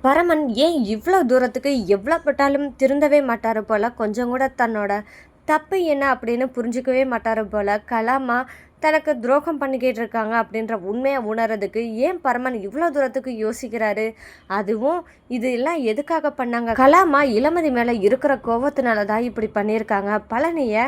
பரமன் ஏன் இவ்வளோ தூரத்துக்கு எவ்வளோ பட்டாலும் திருந்தவே மாட்டார் போல், கொஞ்சம் கூட தன்னோட தப்பு என்ன அப்படின்னு புரிஞ்சிக்கவே மாட்டார் போல். கலாமா தனக்கு துரோகம் பண்ணிக்கிட்டு இருக்காங்க அப்படின்ற உண்மையை உணர்றதுக்கு ஏன் பரமன் இவ்வளோ தூரத்துக்கு யோசிக்கிறாரு? அதுவும் இது எல்லாம் எதுக்காக பண்ணாங்க? கலாமா இளமதி மேலே இருக்கிற கோபத்தினால தான் இப்படி பண்ணியிருக்காங்க. பழனியை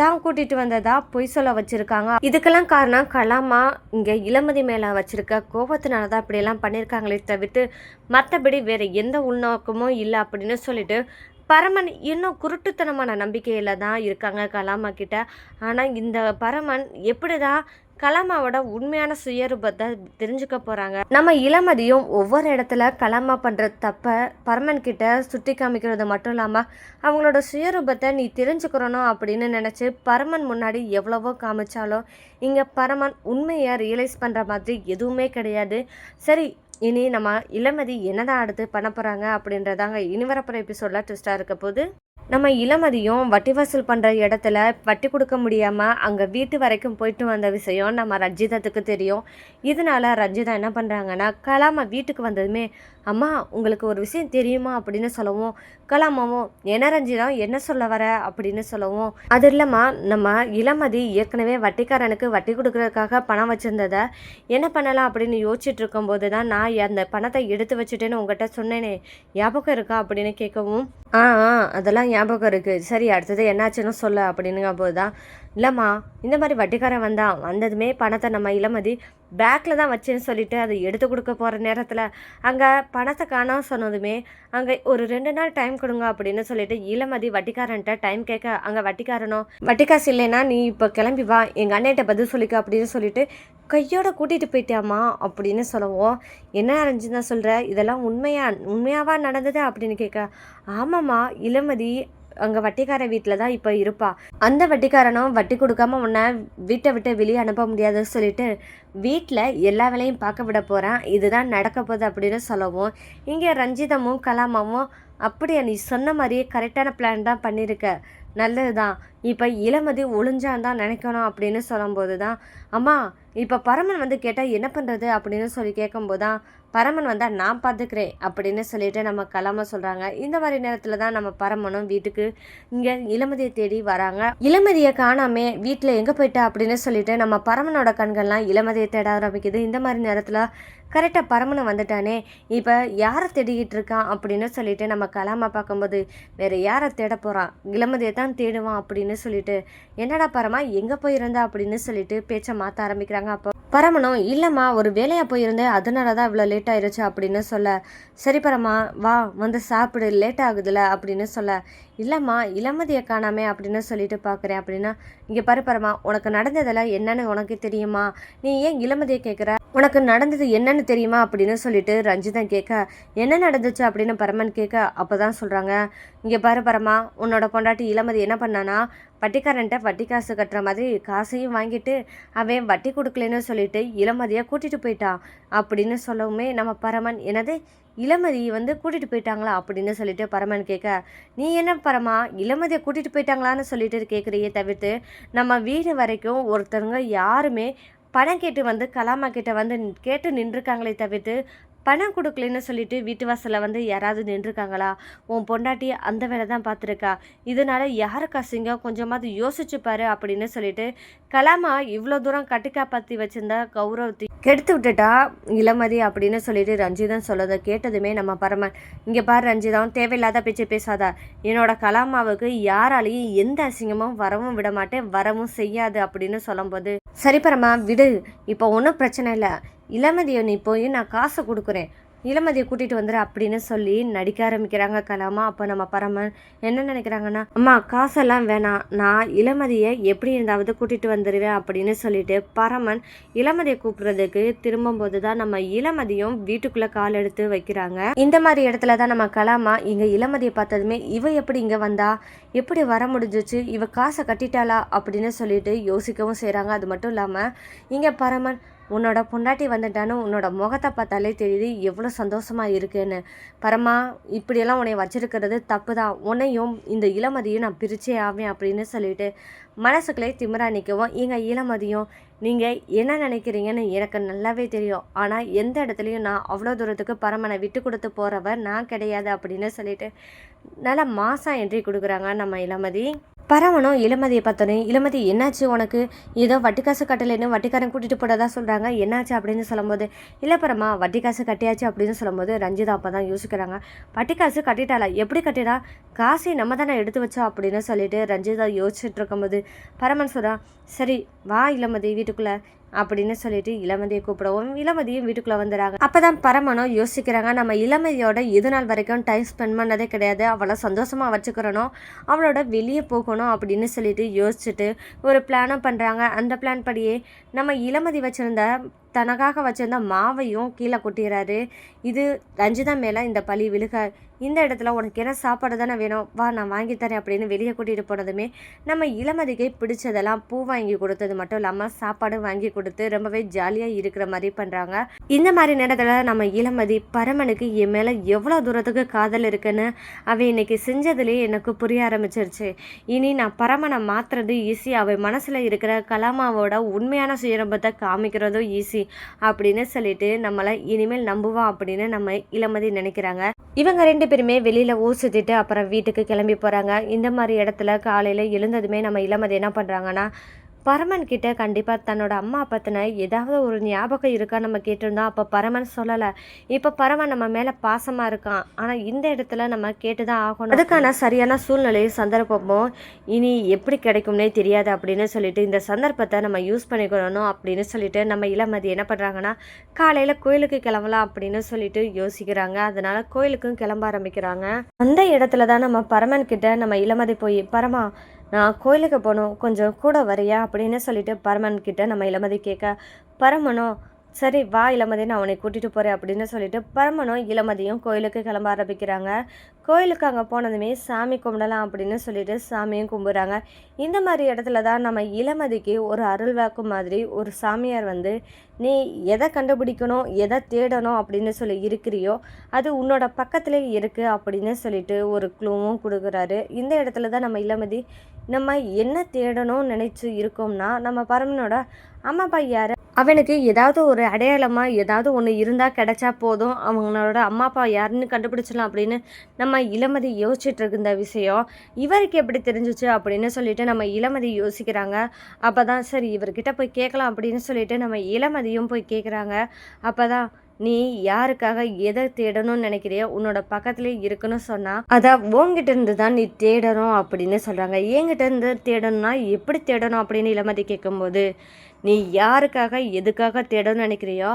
தான் கூட்டிகிட்டு வந்ததா பொய் சொல்ல வச்சுருக்காங்க. இதுக்கெல்லாம் காரணம் கலாமா இங்கே இளமதி மேலே வச்சுருக்க கோபத்தினால தான் இப்படியெல்லாம் பண்ணியிருக்காங்களே தவிர்த்து மற்றபடி வேறு எந்த உள்நோக்கமும் இல்லை அப்படின்னு சொல்லிட்டு பரமன் இன்னும் குருட்டுத்தனமான நம்பிக்கையில் தான் இருக்காங்க கலாமா கிட்ட. ஆனால் இந்த பரமன் எப்படி தான் கலாமாவோட உண்மையான சுயரூபத்தை தெரிஞ்சுக்க போகிறாங்க. நம்ம இளமதியும் ஒவ்வொரு இடத்துல கலாமா பண்ணுற தப்பை பரமன் கிட்ட சுட்டி காமிக்கிறது மட்டும் இல்லாமல் அவங்களோட சுயரூபத்தை நீ தெரிஞ்சுக்கிறணும் அப்படின்னு நினச்சி பரமன் முன்னாடி எவ்வளவோ காமிச்சாலும் இங்கே பரமன் உண்மையை ரியலைஸ் பண்ணுற மாதிரி எதுவுமே கிடையாது. சரி, இனி நம்ம இளமதி என்னதான் அடுத்து பண்ண போகிறாங்க அப்படின்றதாங்க இனி வரப்போகிற எபிசோடில் ட்விஸ்டாக இருக்க போது. நம்ம இளமதியும் வட்டி வசூல் பண்ணுற இடத்துல வட்டி கொடுக்க முடியாமல் அங்கே வீட்டு வரைக்கும் போயிட்டு வந்த விஷயம் நம்ம ரஞ்சிதத்துக்கு தெரியும். இதனால ரஞ்சிதா என்ன பண்ணுறாங்கன்னா, கலாமா வீட்டுக்கு வந்ததுமே அம்மா உங்களுக்கு ஒரு விஷயம் தெரியுமா அப்படின்னு சொல்லவும், கலாமாவும் என்ன ரஞ்சிதம் என்ன சொல்ல வர அப்படின்னு சொல்லவும், அது இல்லைம்மா நம்ம இளமதி ஏற்கனவே வட்டிக்காரனுக்கு வட்டி கொடுக்குறதுக்காக பணம் வச்சுருந்ததை என்ன பண்ணலாம் அப்படின்னு யோசிச்சுட்டு இருக்கும்போது தான் நான் அந்த பணத்தை எடுத்து வச்சுட்டேன்னு உங்கள்கிட்ட சொன்னேனே, ஞாபகம் இருக்கா அப்படின்னு கேட்கவும், ஆ அதெல்லாம் ஞாபகம் இருக்குது, சரி அடுத்தது என்னாச்சுன்னு சொல்ல அப்படின்னுங்க போது தான், இல்லைம்மா இந்த மாதிரி வட்டிக்காரன் வந்ததுமே பணத்தை நம்ம இளமதி பேக்கில் தான் வச்சேன்னு சொல்லிட்டு அதை எடுத்து கொடுக்க போகிற நேரத்தில் அங்கே பணத்தை காணோம் சொன்னதுமே அங்கே ஒரு 2 நாள் டைம் கொடுங்க அப்படின்னு சொல்லிட்டு இளமதி வட்டிக்காரன்ட்ட டைம் கேட்க, அங்கே வட்டிக்காரனோ வட்டிக்காசு இல்லைன்னா நீ இப்போ கிளம்பி வா எங்கள் அண்ணன்ட்ட பதில் சொல்லிக்க அப்படின்னு சொல்லிட்டு கையோட கூட்டிகிட்டு போயிட்டாமா அப்படின்னு சொல்லவும், என்ன அரைஞ்சுதான் சொல்கிற, இதெல்லாம் உண்மையாவா நடந்தது அப்படின்னு கேட்க, ஆமாம்மா இளமதி அங்கே வட்டிக்கார வீட்டில் தான் இப்போ இருப்பா, அந்த வட்டிக்காரனும் வட்டி கொடுக்காம உன்னை வீட்டை விட்டு வெளியே அனுப்ப முடியாதுன்னு சொல்லிட்டு வீட்டில் எல்லா வேலையும் பார்க்க விட போகிறேன், இதுதான் நடக்க போகுது அப்படின்னு சொல்லவும், இங்கே ரஞ்சிதமும் கலாமாவும் அப்படியே நீ சொன்ன மாதிரியே கரெக்டான பிளான் தான் பண்ணியிருக்க, நல்லது தான், இப்போ இளமதி ஒளிஞ்சான் தான் நினைக்கணும் அப்படின்னு சொல்லும்போது தான், அம்மா இப்போ பரமன் கேட்டால் என்ன பண்ணுறது அப்படின்னு சொல்லி கேட்கும்போது தான், பரமன் வந்தால் நான் பார்த்துக்கிறேன் அப்படின்னு சொல்லிட்டு நம்ம கலாமா சொல்கிறாங்க. இந்த மாதிரி நேரத்தில் தான் நம்ம பரமனும் வீட்டுக்கு இங்கே இளமதியை தேடி வராங்க. இளமதியை காணாமே வீட்டில் எங்கே போயிட்டா அப்படின்னு சொல்லிட்டு நம்ம பரமனோட கண்கள்லாம் இளமதியை தேட ஆரம்பிக்குது. இந்த மாதிரி நேரத்தில் கரெக்டாக பரமனை வந்துட்டானே, இப்போ யாரை தேடிக்கிட்டு இருக்கான் அப்படின்னு சொல்லிட்டு நம்ம கலாமா பார்க்கும்போது, வேறு யாரை தேட போகிறான், இளமதியை தான் தேடுவான் அப்படின்னு சொல்லிட்டு, என்னடா பரமா எங்கே போயிருந்தா அப்படின்னு சொல்லிட்டு பேச்சை மாற்ற ஆரம்பிக்கிறாங்க. அப்போ பரமனும், இல்லைம்மா ஒரு வேலையாக போயிருந்தேன் அதனால தான் இவ்வளோ லேட் ஆயிடுச்சு அப்படின்னு சொல்ல, சரி பரமா வா வந்து சாப்பிடு லேட் ஆகுதுல்ல அப்படின்னு சொல்ல, இல்லைம்மா இளமதியை காணாமே அப்படின்னு சொல்லிட்டு பார்க்குறேன் அப்படின்னா, இங்கே பாரு பரமா உனக்கு நடந்ததெல்லாம் என்னன்னு உனக்கு தெரியுமா, நீ ஏன் இளமதியை கேட்குற, உனக்கு நடந்தது என்னன்னு தெரியுமா அப்படின்னு சொல்லிட்டு ரஞ்சிதன் கேட்க, என்ன நடந்துச்சு அப்படின்னு பரமன் கேட்க, அப்போ தான் சொல்கிறாங்க, இங்கே பாரு பரமா உன்னோட பொண்டாட்டி இளமதி என்ன பண்ணானா, வட்டிக்காரன்ட்ட வட்டி காசு கட்டுற மாதிரி காசையும் வாங்கிட்டு அவன் வட்டி கொடுக்கலன்னு சொல்லிட்டு இளமதியை கூட்டிகிட்டு போயிட்டான் அப்படின்னு சொல்லவுமே நம்ம பரமன், என்னது இளமதி கூட்டிகிட்டு போயிட்டாங்களா அப்படின்னு சொல்லிட்டு பரமன் கேட்க, நீ என்ன பரமா இளமதியை கூட்டிகிட்டு போயிட்டாங்களான்னு சொல்லிட்டு கேட்குறியே தவிர்த்து நம்ம வீடு வரைக்கும் ஒருத்தருங்க யாருமே பணம் கேட்டு கலாமா கிட்ட கேட்டு நின்றுருக்காங்களே தவிர்த்து பணம் கொடுக்கலன்னு சொல்லிட்டு வீட்டு வாசலில் யாராவது நின்றுருக்காங்களா, உன் பொண்டாட்டி அந்த வேலை தான் பார்த்துருக்கா, இதனால யாருக்கு அசிங்கம் கொஞ்சமாவது யோசிச்சுப்பாரு அப்படின்னு சொல்லிட்டு கலாமா இவ்வளோ தூரம் கட்டி காப்பாற்றி வச்சிருந்த கௌரவத்தை கெடுத்து விட்டுட்டா இளமதி அப்படின்னு சொல்லிட்டு ரஞ்சிதன் சொல்லதை கேட்டதுமே நம்ம பரமன், இங்கே பாரு ரஞ்சிதம் தேவையில்லாத பேச்சு பேசாதா, என்னோட கலாமாவுக்கு யாராலையும் எந்த அசிங்கமும் வரவும் விட மாட்டேன் வரவும் செய்யாது அப்படின்னு சொல்லும்போது, சரி பரமா விடு இப்போ ஒன்றும் பிரச்சனை இல்லை, இளமதியை நீ போய் நான் காசை கொடுக்குறேன் இளமதியை கூட்டிகிட்டு வந்துடு அப்படின்னு சொல்லி நடிக்க ஆரம்பிக்கிறாங்க கலாமா. அப்போ நம்ம பரமன் என்ன நினைக்கிறாங்கன்னா, அம்மா காசெல்லாம் வேணாம் நான் இளமதியை எப்படி இருந்தாவது கூட்டிகிட்டு வந்துடுவேன் அப்படின்னு சொல்லிட்டு பரமன் இளமதியை கூப்பிட்றதுக்கு திரும்பும்போது தான் நம்ம இளமதியும் வீட்டுக்குள்ளே கால் எடுத்து வைக்கிறாங்க. இந்த மாதிரி இடத்துல தான் நம்ம கலாமா இங்கே இளமதியை பார்த்ததுமே இவ எப்படி இங்கே வந்தா, எப்படி வர முடிஞ்சிச்சு, இவ காசை கட்டிட்டாளா அப்படின்னு சொல்லிட்டு யோசிக்கவும் செய்கிறாங்க. அது மட்டும் இல்லாமல் இங்கே பரமன் உன்னோட பொண்டாட்டி வந்துட்டான்னு உன்னோட முகத்தை பார்த்தாலே தெரியுது எவ்வளோ சந்தோஷமாக இருக்குன்னு. பரமா, இப்படியெல்லாம் உன்னை வச்சிருக்கிறது தப்பு தான். உன்னையும் இந்த இளமதியும் நான் பிரிச்சே ஆவேன் அப்படின்னு சொல்லிட்டு மனசுக்குள்ளே திமிரா நிற்கவும், இளமதியும் நீங்கள் என்ன நினைக்கிறீங்கன்னு எனக்கு நல்லாவே தெரியும். ஆனால் எந்த இடத்துலையும் நான் அவ்வளோ தூரத்துக்கு பரமனை விட்டு கொடுத்து போகிறவர் நான் கிடையாது அப்படின்னு சொல்லிட்டு நல்லா மாதம் என்ட்ரி கொடுக்குறாங்க நம்ம இளமதி. பரவனும் இளமதியை பார்த்தோன்னே, இளமதி என்னாச்சு உனக்கு? ஏதோ வட்டி காசு கட்டலைன்னு வட்டிக்காரன் கூட்டிகிட்டு போட்டதா சொல்கிறாங்க, என்னாச்சு அப்படின்னு சொல்லும்போது, இல்லை பரமா வட்டி காசு கட்டியாச்சு அப்படின்னு சொல்லும்போது ரஞ்சிதா அப்போ தான் யோசிக்கிறாங்க. வட்டி காசு கட்டிட்டாளா? எப்படி கட்டிடா? காசை நம்ம தானே எடுத்து வச்சோம் அப்படின்னு சொல்லிட்டு ரஞ்சிதா யோசிச்சுட்டு இருக்கும்போது பரமன் சொல்கிறான், சரி வா இளமதி வீட்டுக்குள்ளே அப்படின்னு சொல்லிட்டு இளமதியை கூப்பிடவும் இளமதியும் வீட்டுக்குள்ளே வந்துடுறாங்க. அப்போ தான் பரமனும் யோசிக்கிறாங்க, நம்ம இளமதியோட இது நாள் வரைக்கும் டைம் ஸ்பெண்ட் பண்ணதே கிடையாது, அவளை சந்தோஷமாக வச்சுக்கிறணும், அவளோட வெளியே போகணும் அப்படின்னு சொல்லிட்டு யோசிச்சுட்டு ஒரு பிளானும் பண்ணுறாங்க. அந்த பிளான் படியே நம்ம இளமதி வச்சுருந்த தனக்காக வச்சுருந்த மாவையும் கீழே கொட்டிடுறாரு. இது ரஞ்சிதா மேலே இந்த பழி விழுக, இந்த இடத்துல உனக்கு என்ன சாப்பாடு தானே வேணும், வா நான் வாங்கித்தரேன் அப்படின்னு வெளியே கூட்டிகிட்டு போனதுமே நம்ம இளமதிக்கு பிடிச்சதெல்லாம் பூ வாங்கி கொடுத்தது மட்டும் இல்லாமல் சாப்பாடு வாங்கி கொடுத்து ரொம்பவே ஜாலியாக இருக்கிற மாதிரி பண்ணுறாங்க. இந்த மாதிரி நேரத்தில் நம்ம இளமதி பரமனுக்கு என் மேலே எவ்வளோ தூரத்துக்கு காதல் இருக்குன்னு அவன் இன்னைக்கு செஞ்சதுலேயே எனக்கு புரிய ஆரம்பிச்சிருச்சு. இனி நான் பரமனை மாற்றுறது ஈஸி, அவன் மனசில் இருக்கிற கலாமாவோட உண்மையான சுயரம்பத்தை காமிக்கிறதும் ஈஸி அப்படின்னு சொல்லிட்டு நம்மளை இனிமேல் நம்புவான் அப்படின்னு நம்ம இளமதி நினைக்கிறாங்க. இவங்க 2 பேருமே வெளியில் ஊர் சுற்றிட்டு அப்புறம் வீட்டுக்கு கிளம்பி போகிறாங்க. இந்த மாதிரி இடத்துல காலையில் எழுந்ததுமே நம்ம இளமதி என்ன பண்ணுறாங்கன்னா, பரமன் கிட்ட கண்டிப்பாக தன்னோட அம்மா பற்றின ஏதாவது ஒரு ஞாபகம் இருக்கா நம்ம கேட்டிருந்தோம். அப்போ பரமன் சொல்லலை. இப்போ பரமன் நம்ம மேலே பாசமாக இருக்கான், ஆனால் இந்த இடத்துல நம்ம கேட்டு தான் ஆகணும். அதுக்கான சரியான சூழ்நிலையும் சந்தர்ப்பமும் இனி எப்படி கிடைக்கும்னே தெரியாது அப்படின்னு சொல்லிட்டு இந்த சந்தர்ப்பத்தை நம்ம யூஸ் பண்ணிக்கணும் அப்படின்னு சொல்லிட்டு நம்ம இளமதி என்ன பண்ணுறாங்கன்னா, காலையில் கோயிலுக்கு கிளம்பலாம் அப்படின்னு சொல்லிட்டு யோசிக்கிறாங்க. அதனால கோயிலுக்கும் கிளம்ப ஆரம்பிக்கிறாங்க. அந்த இடத்துல தான் நம்ம பரமன் கிட்ட நம்ம இளமதி போய், பரமா நான் கோயிலுக்கு போகணும், கொஞ்சம் கூட வரியா அப்படின்னு சொல்லிட்டு பரமன் கிட்ட நம்ம இளமதி கேட்க, பரமனும் சரி வா இளமதி நான் அவனை கூட்டிகிட்டு போகிறேன் அப்படின்னு சொல்லிட்டு பரமனும் இளமதியும் கோயிலுக்கு கிளம்ப ஆரம்பிக்கிறாங்க. கோயிலுக்கு அங்கே போனதுமே சாமி கும்பிடலாம் அப்படின்னு சொல்லிட்டு சாமியும் கும்பிட்றாங்க. இந்த மாதிரி இடத்துல தான் நம்ம இளமதிக்கு ஒரு அருள்வாக்கு மாதிரி ஒரு சாமியார் வந்து, நீ எதை கண்டுபிடிக்கணும் எதை தேடணும் அப்படின்னு சொல்லி இருக்கிறியோ அது உன்னோட பக்கத்துலேயே இருக்குது அப்படின்னு சொல்லிட்டு ஒரு க்ளூவும் கொடுக்குறாரு. இந்த இடத்துல தான் நம்ம இளமதி நம்ம என்ன தேடணும்னு நினச்சி இருக்கோம்னா, நம்ம பரமனோட அம்மா அப்பா யார், அவனுக்கு ஏதாவது ஒரு அடையாளமாக ஏதாவது ஒன்று இருந்தால் கிடைச்சா போதும், அவங்களோட அம்மா அப்பா யாருன்னு கண்டுபிடிச்சிடலாம் அப்படின்னு நம்ம இளமதி யோசிச்சுட்டு இருந்த விஷயம் இவருக்கு எப்படி தெரிஞ்சிச்சு அப்படின்னு சொல்லிட்டு நம்ம இளமதி யோசிக்கிறாங்க. அப்போ தான் சரி இவர்கிட்ட போய் கேட்கலாம் அப்படின்னு சொல்லிட்டு நம்ம இளமதியும் போய் கேட்குறாங்க. அப்போ தான், நீ யாருக்காக எதை தேடணும்னு நினைக்கிறியோ உன்னோட பக்கத்துலேயே இருக்குன்னு சொன்னால் அதை உங்ககிட்ட இருந்து தான் நீ தேடணும் அப்படின்னு சொல்கிறாங்க. என்கிட்ட இருந்து தேடணும்னா எப்படி தேடணும் அப்படின்னு இளமதி கேட்கும்போது, நீ யாருக்காக எதுக்காக தேடணும்னு நினைக்கிறியோ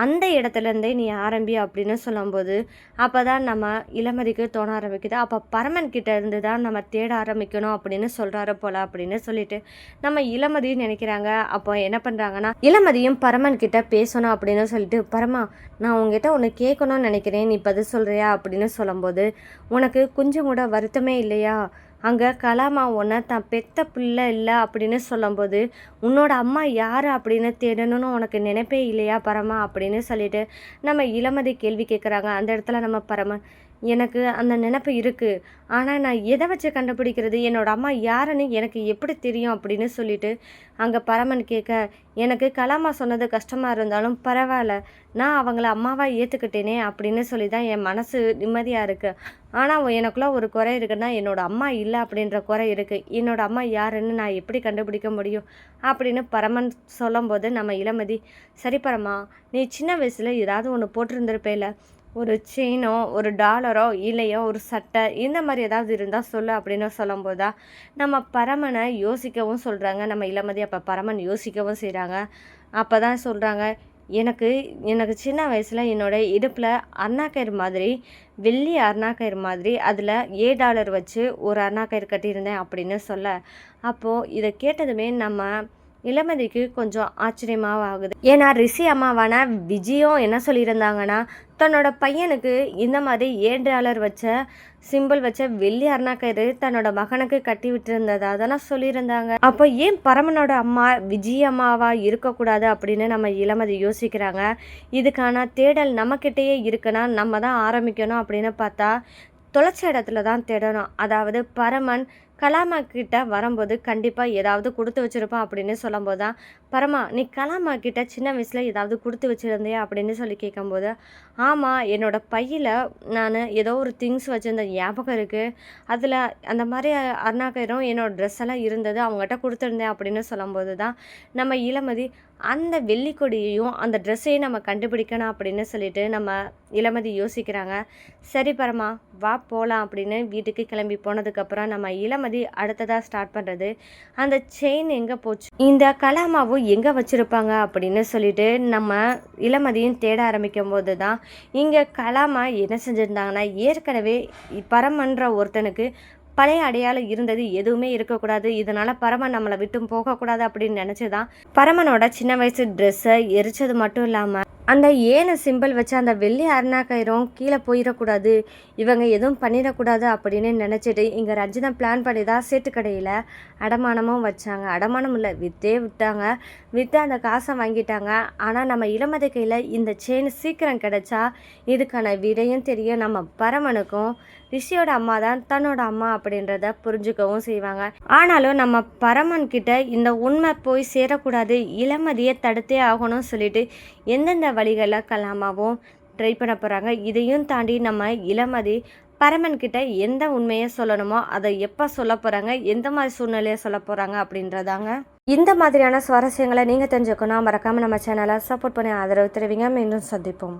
அந்த இடத்துலேருந்தே நீ ஆரம்பி அப்படின்னு சொல்லும்போது அப்போ தான் நம்ம இளமதிக்கு தோண ஆரம்பிக்குது. அப்போ பரமன் கிட்ட இருந்து தான் நம்ம தேட ஆரம்பிக்கணும் அப்படின்னு சொல்கிறாரு போல் அப்படின்னு சொல்லிட்டு நம்ம இளமதியும் நினைக்கிறாங்க. அப்போ என்ன பண்ணுறாங்கன்னா, இளமதியும் பரமன் கிட்ட பேசணும் அப்படின்னு சொல்லிட்டு, பரமா நான் உங்ககிட்ட ஒன்று கேட்கணும்னு நினைக்கிறேன், நீ பதில் சொல்கிறியா அப்படின்னு சொல்லும்போது, உனக்கு கொஞ்சம் கூட வருத்தமே இல்லையா, அங்கே கலாமா உன்னை தான் பெத்த பிள்ளை இல்லை அப்படின்னு சொல்லும்போது உன்னோட அம்மா யார் அப்படின்னு தேடணும்னு உனக்கு நினைப்பே இல்லையா பரமா அப்படின்னு சொல்லிட்டு நம்ம இளமதி கேள்வி கேட்குறாங்க. அந்த இடத்துல நம்ம பரமன், எனக்கு அந்த நினப்பு இருக்குது, ஆனால் நான் எதை வச்சு கண்டுபிடிக்கிறது, என்னோடய அம்மா யாருன்னு எனக்கு எப்படி தெரியும் அப்படின்னு சொல்லிட்டு அங்கே பரமன் கேட்க, எனக்கு கலாமா சொன்னது கஷ்டமாக இருந்தாலும் பரவாயில்ல, நான் அவங்கள அம்மாவாக ஏற்றுக்கிட்டேனே அப்படின்னு சொல்லி தான் என் மனசு நிம்மதியாக இருக்குது. ஆனால் எனக்குள்ளே ஒரு குறை இருக்குன்னா, என்னோடய அம்மா இல்லை அப்படின்ற குறை இருக்குது, என்னோடய அம்மா யாருன்னு நான் எப்படி கண்டுபிடிக்க முடியும் அப்படின்னு பரமன் சொல்லும்போது நம்ம இளமதி, சரி பரமா நீ சின்ன வயசில் ஏதாவது ஒன்று போட்டிருந்திருப்பேல, ஒரு செயினோ ஒரு டாலரோ இல்லையோ ஒரு சட்டை இந்த மாதிரி ஏதாவது இருந்தால் சொல்லு அப்படின்னு சொல்லும்போது தான் நம்ம பரமனை யோசிக்கவும் சொல்கிறாங்க நம்ம இளமதி. அப்போ பரமன் யோசிக்கவும் செய்கிறாங்க. அப்போ தான் சொல்கிறாங்க, எனக்கு எனக்கு சின்ன வயசில் என்னோடய இடுப்பில் அருணாக்கயிறு மாதிரி வெள்ளி அருணாக்கயிறு மாதிரி அதில் $7 வச்சு ஒரு அருணாக்கயிறு கட்டியிருந்தேன் அப்படின்னு சொல்ல, அப்போது இதை கேட்டதுமே நம்ம இளமதிக்கு கொஞ்சம் ஆச்சரியமாக ஆகுது. ஏன்னா ரிஷி அம்மாவான விஜயும் என்ன சொல்லியிருந்தாங்கன்னா, தன்னோட பையனுக்கு இந்த மாதிரி $7 வச்ச சிம்பிள் வச்ச வெள்ளி அருணாக்கயிறு தன்னோட மகனுக்கு கட்டி விட்டுருந்தது அதெல்லாம் சொல்லியிருந்தாங்க. அப்போ ஏன் பரமனோட அம்மா விஜய் அம்மாவா இருக்கக்கூடாது அப்படின்னு நம்ம இளமதி யோசிக்கிறாங்க. இதுக்கான தேடல் நம்மக்கிட்டேயே இருக்குன்னா நம்ம தான் ஆரம்பிக்கணும் அப்படின்னு பார்த்தா தொலைச்ச இடத்துல தான் தேடணும். அதாவது பரமன் கலாமா கிட்ட வரும்போது கண்டிப்பாக ஏதாவது கொடுத்து வச்சுருப்பான் அப்படின்னு சொல்லும்போது தான், பரமா நீ கலாமா கிட்ட சின்ன வயசில் ஏதாவது கொடுத்து வச்சுருந்தியா அப்படின்னு சொல்லி கேட்கும்போது, ஆமாம் என்னோட பையில் நான் ஏதோ ஒரு திங்ஸ் வச்சுருந்த ஞாபகம் இருக்குது. அதில் அந்த மாதிரி அருணாக்கயிறும் என்னோடய ட்ரெஸ் எல்லாம் இருந்தது, அவங்ககிட்ட கொடுத்துருந்தேன் அப்படின்னு சொல்லும்போது தான் நம்ம இளமதி அந்த வெள்ளிக்கொடியையும் அந்த ட்ரெஸ்ஸையும் நம்ம கண்டுபிடிக்கணும் அப்படின்னு சொல்லிட்டு நம்ம இளமதி யோசிக்கிறாங்க. சரி பரமா வா போகலாம் அப்படின்னு வீட்டுக்கு கிளம்பி போனதுக்கப்புறம் நம்ம இளமதி அடுத்ததாக ஸ்டார்ட் பண்ணுறது, அந்த செயின் எங்கே போச்சு, இந்த கலாமாவும் எங்கே வச்சுருப்பாங்க அப்படின்னு சொல்லிட்டு நம்ம இளமதியும் தேட ஆரம்பிக்கும் போது தான் இங்கே கலாமா என்ன செஞ்சுருந்தாங்கன்னா, ஏற்கனவே பரமன்ற ஒருத்தனுக்கு பழைய அடையாளம் இருந்தது எதுவுமே இருக்கக்கூடாது, இதனால் பரமன் நம்மளை விட்டும் போகக்கூடாது அப்படின்னு நினச்சி தான் பரமனோட சின்ன வயசு ட்ரெஸ்ஸை எரிச்சது மட்டும் இல்லாமல் அந்த ஏன சிம்பிள் வச்சு அந்த வெள்ளி அருணாக்கயிறும் கீழே போயிடக்கூடாது, இவங்க எதுவும் பண்ணிடக்கூடாது அப்படின்னு நினச்சிட்டு இங்கே ரஞ்சிதா பிளான் பண்ணி தான் சேட்டுக்கடையில் அடமானமும் வச்சாங்க. அடமானம் இல்லை, விற்றே விட்டாங்க. விற்று அந்த காசை வாங்கிட்டாங்க. ஆனால் நம்ம இளமதி கையில் இந்த செயின் சீக்கிரம் கிடச்சா இதுக்கான விடையும் தெரியும். நம்ம பரமனுக்கும் ரிஷியோட அம்மா தான் தன்னோட அம்மா அப்படின்றத புரிஞ்சுக்கவும் செய்வாங்க. ஆனாலும் நம்ம பரமன் கிட்ட இந்த உண்மை போய் சேரக்கூடாது, இளமதியை தடுத்தே ஆகணும்னு சொல்லிட்டு எந்தெந்த வழிகளில் கலாமாவும் ட்ரை பண்ண போகிறாங்க. இதையும் தாண்டி நம்ம இளமதி பரமன் கிட்ட எந்த உண்மையை சொல்லணுமோ அதை எப்போ சொல்ல போகிறாங்க, எந்த மாதிரி சூழ்நிலையை சொல்ல போகிறாங்க அப்படின்றதாங்க. இந்த மாதிரியான சுவாரஸ்யங்களை நீங்கள் தெரிஞ்சுக்கணும் மறக்காமல் நம்ம சேனலை சப்போர்ட் பண்ணி ஆதரவு தெரிவிங்க. மீண்டும் சந்திப்போம்.